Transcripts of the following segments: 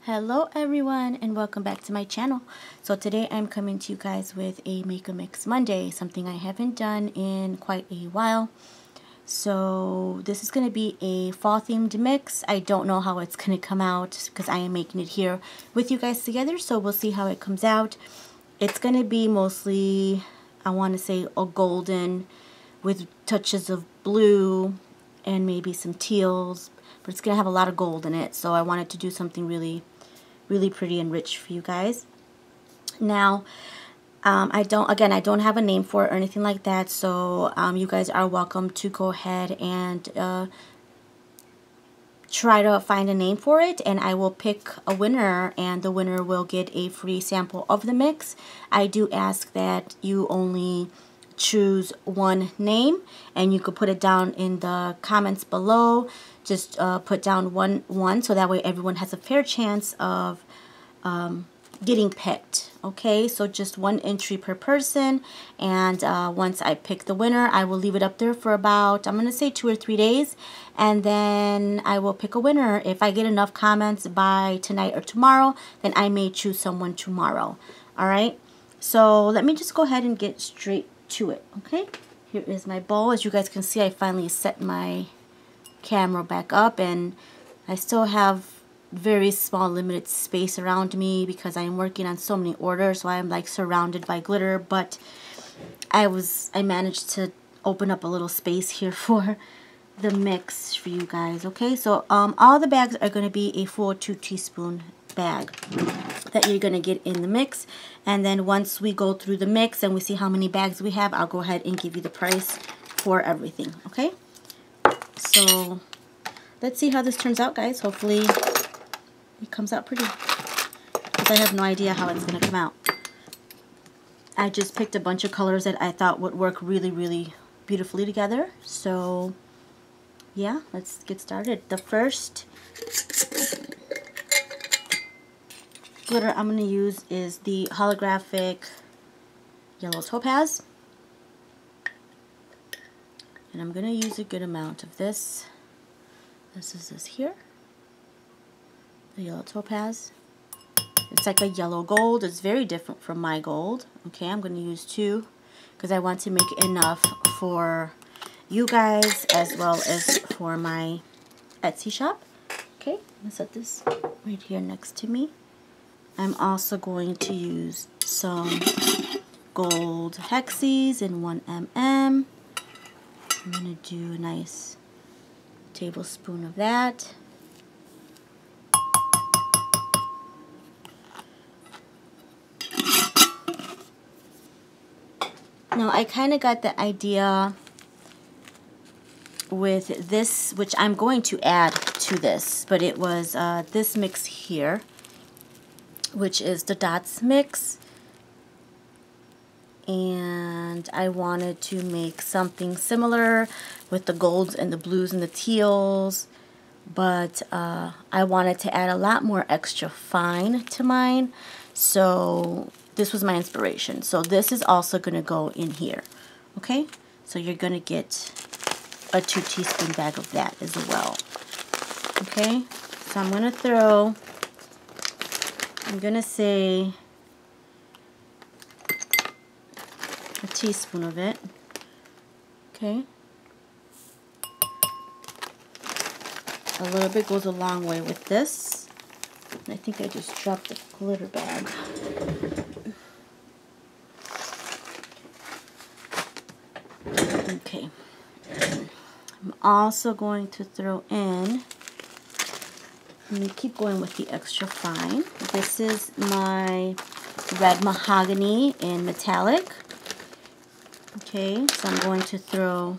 Hello everyone and welcome back to my channel. So today I'm coming to you guys with a Make a Mix Monday, something I haven't done in quite a while. So this is going to be a fall themed mix. I don't know how it's going to come out because I am making it here with you guys together, so we'll see how it comes out. It's going to be mostly, I want to say, a golden with touches of blue and maybe some teals, but it's going to have a lot of gold in it, so I wanted to do something really pretty and rich for you guys. Now, I don't have a name for it or anything like that, so you guys are welcome to go ahead and try to find a name for it, and I will pick a winner, and the winner will get a free sample of the mix. I do ask that you only choose one name, and you could put it down in the comments below. Just put down one so that way everyone has a fair chance of getting picked. Okay, so just one entry per person, and once I pick the winner, I will leave it up there for about, I'm gonna say 2 or 3 days, and then I will pick a winner. If I get enough comments by tonight or tomorrow, then I may choose someone tomorrow. Alright, so let me just go ahead and get straight to it. Okay, here is my bowl. As you guys can see, I finally set my camera back up, and I still have very small limited space around me because I am working on so many orders, so I am like surrounded by glitter, but I managed to open up a little space here for the mix for you guys. Okay, so all the bags are going to be a full 2 teaspoon bag that you're going to get in the mix, and then once we go through the mix and we see how many bags we have, I'll go ahead and give you the price for everything. Okay, so let's see how this turns out, guys. Hopefully it comes out pretty, because I have no idea how it's going to come out. I just picked a bunch of colors that I thought would work really beautifully together. So yeah, let's get started. The first glitter I'm going to use is the Holographic Yellow Topaz. And I'm going to use a good amount of this. This is this here, the Yellow Topaz. It's like a yellow gold. It's very different from my gold. Okay, I'm going to use 2 because I want to make enough for you guys as well as for my Etsy shop. Okay, I'm going to set this right here next to me. I'm also going to use some gold hexies in 1mm. I'm going to do a nice tablespoon of that. Now I kind of got the idea with this, which I'm going to add to this, but it was this mix here, which is the Dots mix. And I wanted to make something similar with the golds and the blues and the teals, but I wanted to add a lot more extra fine to mine, so this was my inspiration. So this is also going to go in here. Okay, so you're going to get a 2 teaspoon bag of that as well. Okay, so I'm going to throw, I'm going to say a teaspoon of it. Okay, a little bit goes a long way with this. I think I just dropped the glitter bag. Okay, I'm also going to throw in, let me keep going with the extra fine. This is my red mahogany in metallic. Okay, so I'm going to throw,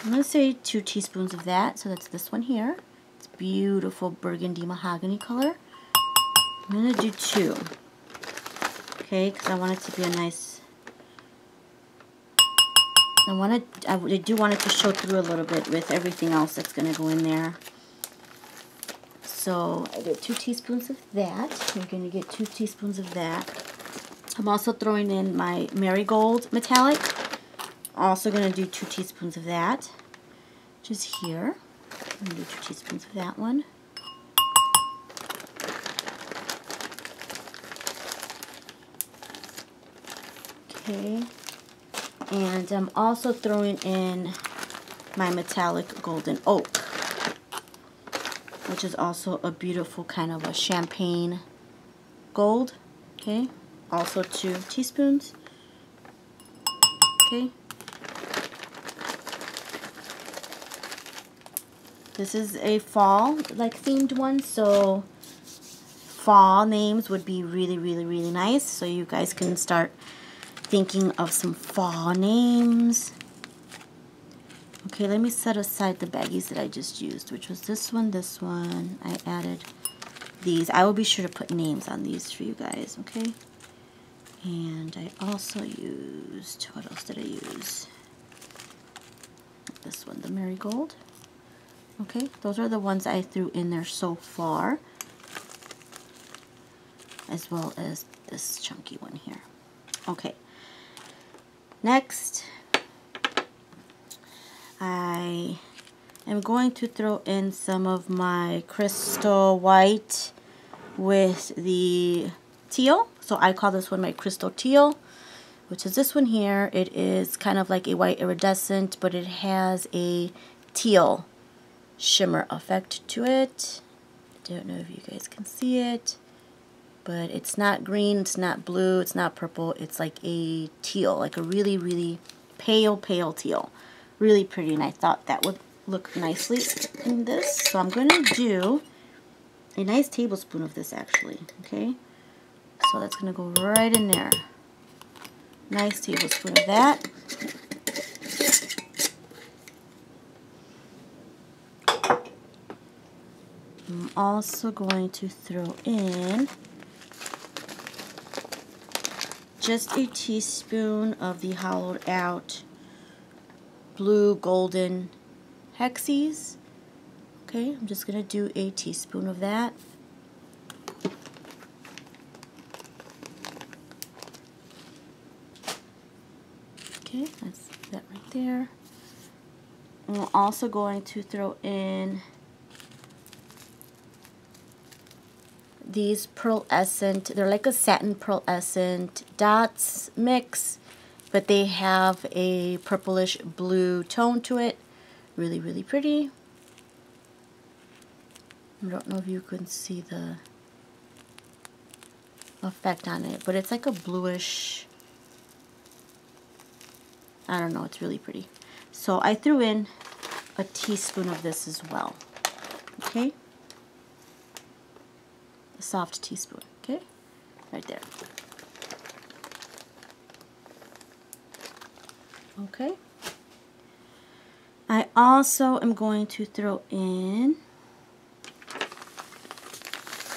I'm going to say 2 teaspoons of that. So that's this one here. It's beautiful burgundy mahogany color. I'm going to do 2. Okay, because I want it to be a nice, I do want it to show through a little bit with everything else that's going to go in there. So I did 2 teaspoons of that. You're going to get 2 teaspoons of that. I'm also throwing in my marigold metallic. Also going to do 2 teaspoons of that, just here. I'm going to do 2 teaspoons of that one. Okay. And I'm also throwing in my metallic golden oak, which is also a beautiful kind of a champagne gold. Okay. Also 2 teaspoons. Okay. This is a fall like themed one, so fall names would be really, really, really nice. So you guys can start thinking of some fall names. Okay, let me set aside the baggies that I just used, which was this one, this one. I added these. I will be sure to put names on these for you guys, okay? And I also used, what else did I use? This one, the marigold. Okay, those are the ones I threw in there so far, as well as this chunky one here. Okay, next I am going to throw in some of my crystal white with the teal. So I call this one my crystal teal, which is this one here. It is kind of like a white iridescent, but it has a teal shimmer effect to it. I don't know if you guys can see it, but it's not green, it's not blue, it's not purple. It's like a teal, like a really, really pale, pale teal. Really pretty, and I thought that would look nicely in this. So I'm going to do a nice tablespoon of this actually, okay? So that's going to go right in there. Nice tablespoon of that. I'm also going to throw in just a teaspoon of the hollowed out blue golden hexies. Okay, I'm just going to do a teaspoon of that. Okay, that's that right there. And we're also going to throw in these pearlescent, they're like a satin pearlescent dots mix, but they have a purplish blue tone to it. Really, really pretty. I don't know if you can see the effect on it, but it's like a bluish, I don't know, it's really pretty. So I threw in a teaspoon of this as well. Okay? A soft teaspoon, okay? Right there. Okay. I also am going to throw in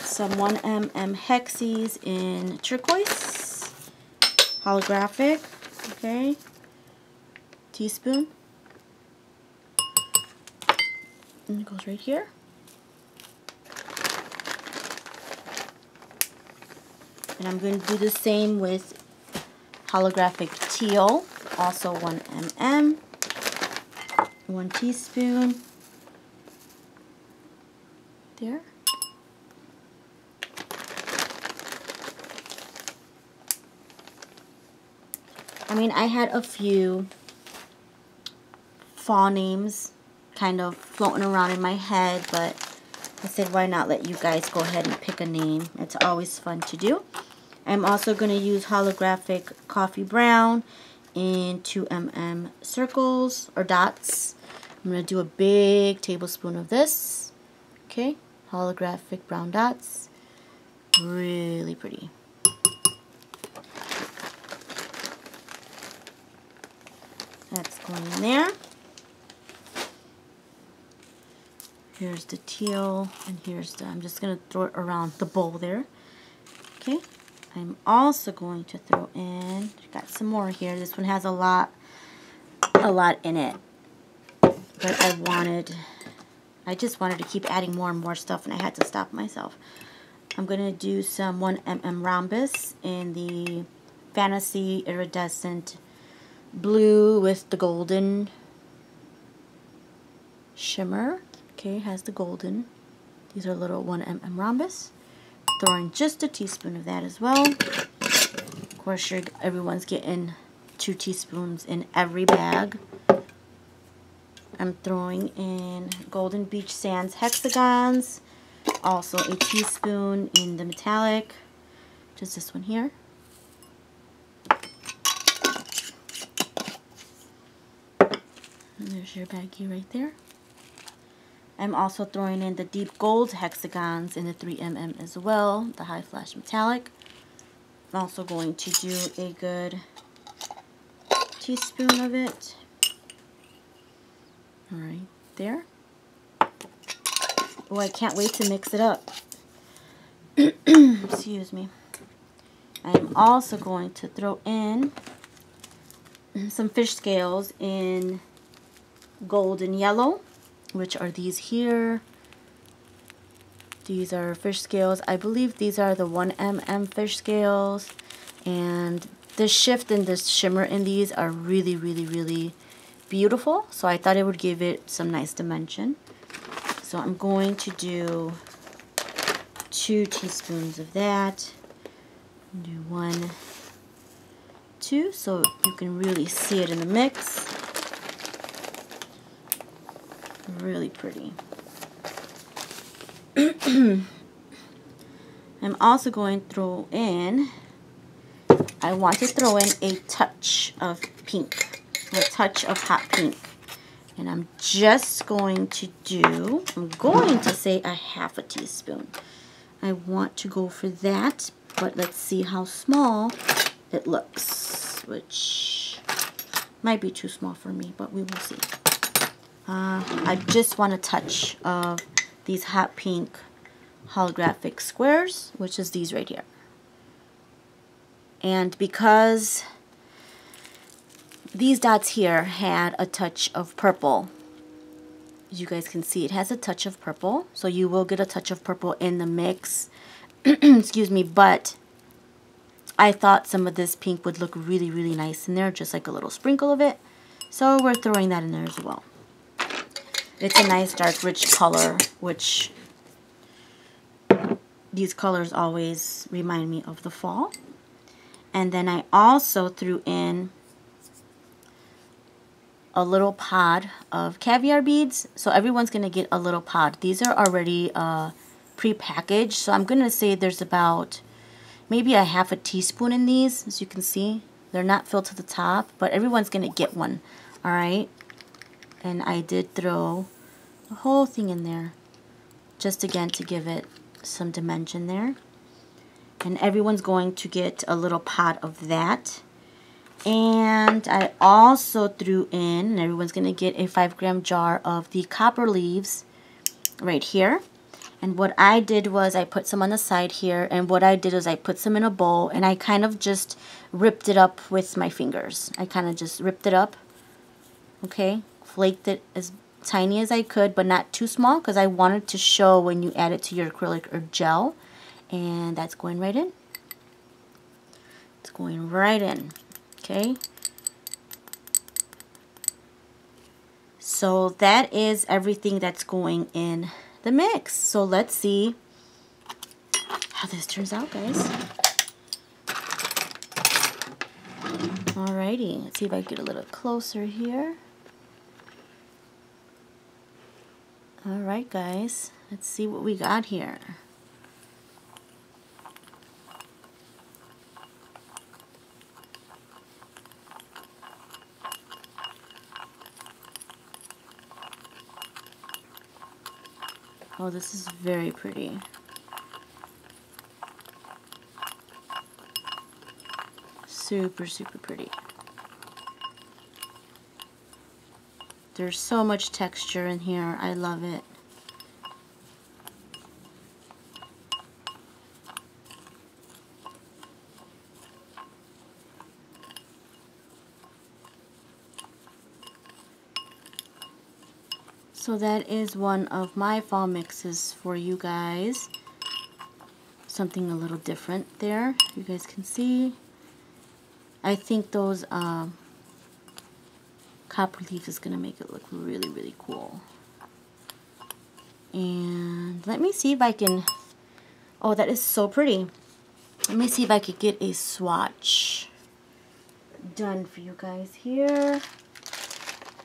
some 1mm hexies in turquoise, holographic, okay? Teaspoon. And it goes right here. And I'm going to do the same with holographic teal, also 1mm, 1 teaspoon, there. I mean, I had a few fall names kind of floating around in my head, but I said why not let you guys go ahead and pick a name. It's always fun to do. I'm also going to use holographic coffee brown in 2mm circles or dots. I'm going to do a big tablespoon of this. Okay, holographic brown dots. Really pretty. That's going in there. Here's the teal, and here's the, I'm just going to throw it around the bowl there. Okay, I'm also going to throw in, got some more here. This one has a lot in it. But I just wanted to keep adding more and more stuff, and I had to stop myself. I'm going to do some 1mm rhombus in the Fantasy Iridescent blue with the golden shimmer. Okay, has the golden. These are little 1mm rhombus. Throwing just a teaspoon of that as well. Of course, everyone's getting 2 teaspoons in every bag. I'm throwing in Golden Beach Sands hexagons, also a teaspoon in the metallic, just this one here. And there's your baggie right there. I'm also throwing in the deep gold hexagons in the 3mm as well, the high flash metallic. I'm also going to do a good teaspoon of it. Right there. Oh, I can't wait to mix it up. Excuse me. I'm also going to throw in some fish scales in gold and yellow, which are these here. These are fish scales. I believe these are the 1mm fish scales. And the shift and the shimmer in these are really, really, really beautiful. So I thought it would give it some nice dimension. So I'm going to do 2 teaspoons of that. Do 1, 2, so you can really see it in the mix. Really pretty. I'm also going to throw in, I want to throw in a touch of pink, a touch of hot pink. And I'm just going to do, I'm going to say a half a teaspoon. I want to go for that, but let's see how small it looks, which might be too small for me, but we will see. I just want a touch of these hot pink holographic squares, which is these right here. And because these dots here had a touch of purple, as you guys can see, it has a touch of purple, so you will get a touch of purple in the mix. Excuse me, but I thought some of this pink would look really, really nice in there, just like a little sprinkle of it. So we're throwing that in there as well. It's a nice dark rich color, which these colors always remind me of the fall. And then I also threw in a little pod of caviar beads. So everyone's going to get a little pod. These are already pre-packaged. So I'm going to say there's about maybe a half a teaspoon in these. As you can see, they're not filled to the top, but everyone's going to get one. All right. And I did throw the whole thing in there, just again to give it some dimension there. And everyone's going to get a little pot of that. And I also threw in, and everyone's going to get a 5-gram jar of the copper leaves right here. And what I did was I put some on the side here, and what I did is I put some in a bowl, and I kind of just ripped it up with my fingers. I kind of just ripped it up, okay, flaked it as tiny as I could, but not too small, because I wanted to show when you add it to your acrylic or gel. And that's going right in. It's going right in, okay. So that is everything that's going in the mix. So let's see how this turns out, guys. Alrighty, let's see if I can get a little closer here. Alright guys, let's see what we got here. Oh, this is very pretty. Super, super pretty. There's so much texture in here. I love it. So that is one of my fall mixes for you guys. Something a little different there. You guys can see. I think those copper leaves is going to make it look really, really cool. And let me see if I can... Oh, that is so pretty. Let me see if I could get a swatch done for you guys here.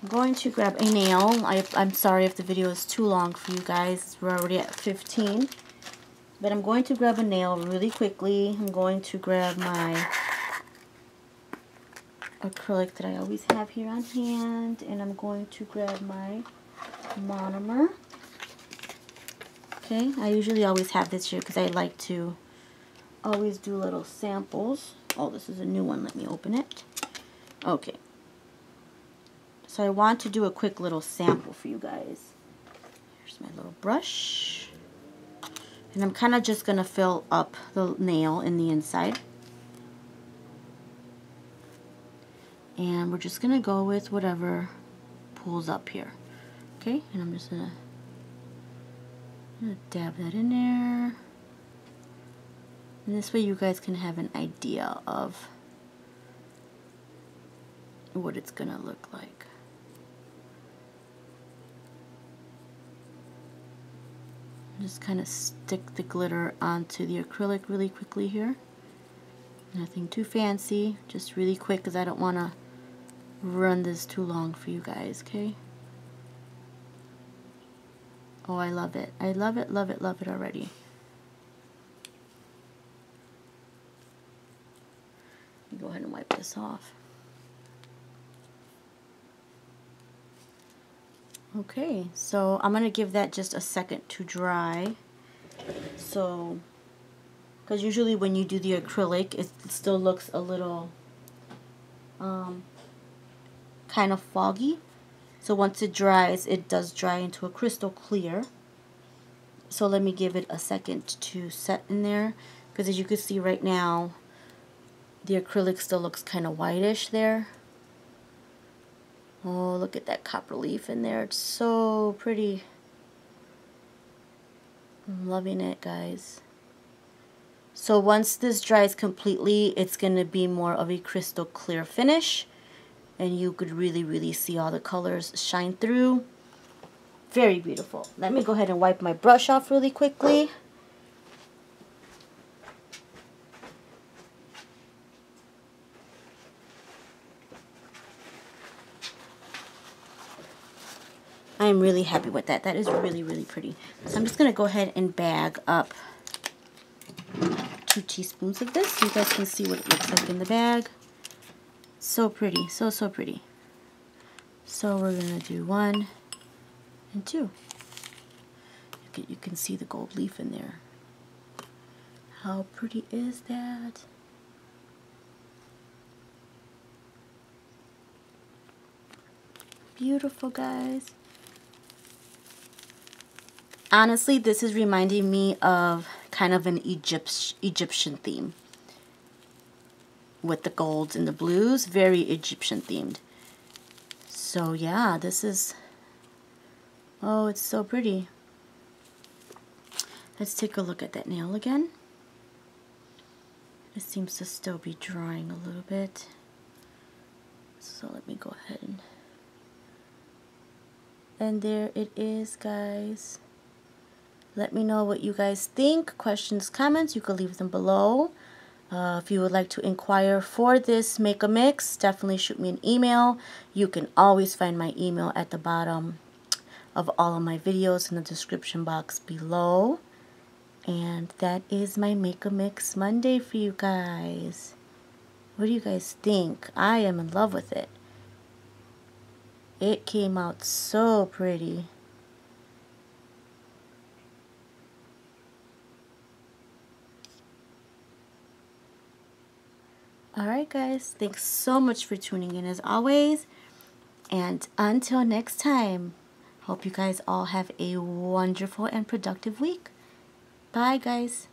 I'm going to grab a nail. I'm sorry if the video is too long for you guys. We're already at 15. But I'm going to grab a nail really quickly. I'm going to grab my acrylic that I always have here on hand. And I'm going to grab my monomer. Okay, I usually always have this here because I like to always do little samples. Oh, this is a new one. Let me open it. Okay. So I want to do a quick little sample for you guys. Here's my little brush. And I'm kind of just going to fill up the nail in the inside. And we're just going to go with whatever pulls up here. Okay, and I'm just going to dab that in there. And this way you guys can have an idea of what it's going to look like. Just kind of stick the glitter onto the acrylic really quickly here. Nothing too fancy, just really quick because I don't want to run this too long for you guys, okay? Oh, I love it. I love it, love it, love it already. Let me go ahead and wipe this off. Okay, so I'm going to give that just a second to dry. So, because usually when you do the acrylic, it still looks a little kind of foggy. So once it dries, it does dry into a crystal clear. So let me give it a second to set in there. Because as you can see right now, the acrylic still looks kind of whitish there. Oh, look at that copper leaf in there. It's so pretty. I'm loving it, guys. So once this dries completely, it's going to be more of a crystal clear finish. And you could really, really see all the colors shine through. Very beautiful. Let me go ahead and wipe my brush off really quickly. I'm really happy with that. That is really, really pretty. So I'm just going to go ahead and bag up 2 teaspoons of this so you guys can see what it looks like in the bag. So pretty. So, so pretty. So we're going to do 1 and 2. You can see the gold leaf in there. How pretty is that? Beautiful, guys. Honestly, this is reminding me of kind of an Egyptian theme. With the golds and the blues, very Egyptian themed. So yeah, this is, oh, it's so pretty. Let's take a look at that nail again. It seems to still be drying a little bit. So let me go ahead and there it is, guys. Let me know what you guys think. Questions, comments, you can leave them below. If you would like to inquire for this Make a Mix, definitely shoot me an email. You can always find my email at the bottom of all of my videos in the description box below. And that is my Make a Mix Monday for you guys. What do you guys think? I am in love with it. It came out so pretty. Alright guys, thanks so much for tuning in as always. And until next time, hope you guys all have a wonderful and productive week. Bye guys.